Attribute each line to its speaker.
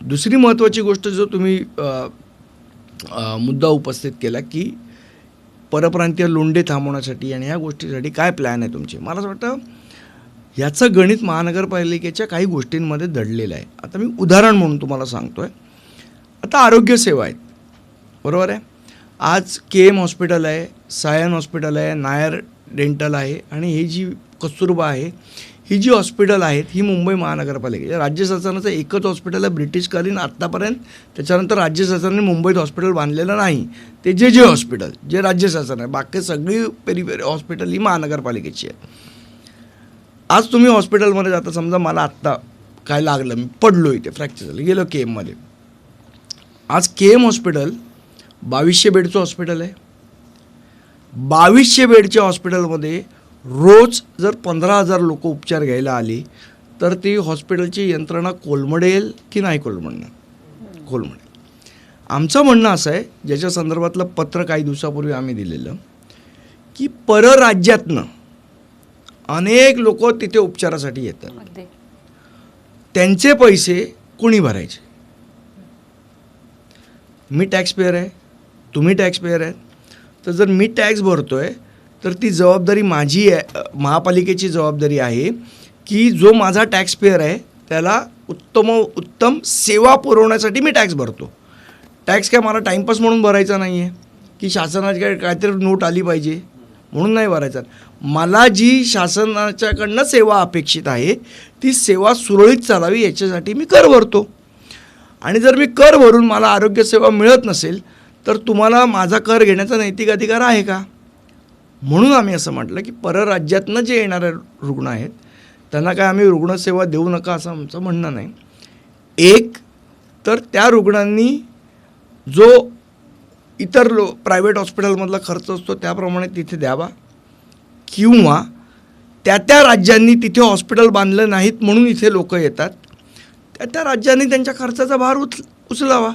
Speaker 1: दुसरी महत्त्वाची गोष्ट जो तुम्ही मुद्दा उपस्थित केला की परप्रांतीय लोंढे थांबवण्यासाठी आणि ह्या गोष्टीसाठी काय प्लॅन आहे तुमचे. मला असं वाटतं ह्याचं गणित महानगरपालिकेच्या काही गोष्टींमध्ये दडलेलं आहे. आता मी उदाहरण म्हणून तुम्हाला सांगतो आहे. आता आरोग्यसेवा आहेत, बरोबर आहे. आज KM हॉस्पिटल आहे, सायन हॉस्पिटल आहे, नायर डेंटल आहे आणि ही जी कस्तुरबा आहे, ही जी हॉस्पिटल आहेत ही मुंबई महानगरपालिकेच्या राज्य शासनाचं एकच हॉस्पिटल आहे ब्रिटिशकालीन आत्तापर्यंत. त्याच्यानंतर राज्य शासनाने मुंबईत हॉस्पिटल बांधलेलं नाही. ते जे हॉस्पिटल जे राज्य शासन आहे, बाकी सगळी पेरीपेरी हॉस्पिटल ही महानगरपालिकेची आहे. आज तुम्ही हॉस्पिटलमध्ये जाता, समजा मला आत्ता काय लागलं, मी पडलो इथे, फ्रॅक्चर झालं, गेलो KMमध्ये. आज KM हॉस्पिटल 2200 बेडचं हॉस्पिटल आहे. 2200 बेडच्या हॉस्पिटलमध्ये रोज जर 15,000 लोक उपचार घ्यायला आली तर ती हॉस्पिटलची यंत्रणा कोलमडेल की नाही कोलमडणार? कोलमडेल. आमचं म्हणणं असं आहे, ज्याच्या संदर्भातलं पत्र काही दिवसापूर्वी आम्ही दिलेलं, की परराज्यातनं अनेक लोक तिथे उपचारासाठी येतात. त्यांचे पैसे कोणी भरायचे? मी टॅक्सपेयर आहे, तुम्ही टॅक्सपेयर आहेत. तर जर मी टॅक्स भरतो आहे तर ती जबाबदारी माझी आहे, महापालिकेची जबाबदारी आहे की जो माझा टॅक्सपेयर आहे त्याला उत्तम सेवा पुरवण्यासाठी मी टॅक्स भरतो. टॅक्स काय मला टाईमपास म्हणून भरायचा नाही आहे की शासनाची काहीतरी नोट आली पाहिजे म्हणून नाही भरायचा. मला जी शासनाच्याकडनं सेवा अपेक्षित आहे ती सेवा सुरळीत चालावी याच्यासाठी मी कर भरतो. आणि जर मी कर भरून मला आरोग्यसेवा मिळत नसेल तर तुम्हाला माझा कर घेण्याचा नैतिक अधिकार आहे का? म्हणून आम्ही असं म्हटलं की परराज्यातनं जे येणारे रुग्ण आहेत त्यांना काय आम्ही रुग्णसेवा देऊ नका असं आमचं म्हणणं नाही. एक तर त्या रुग्णांनी जो इतर प्रायव्हेट हॉस्पिटलमधला खर्च असतो त्याप्रमाणे तिथे द्यावा, किंवा त्या राज्यांनी तिथे हॉस्पिटल बांधलं नाहीत म्हणून इथे लोक येतात, त्या राज्यांनी त्यांच्या खर्चाचा भार उचलावा.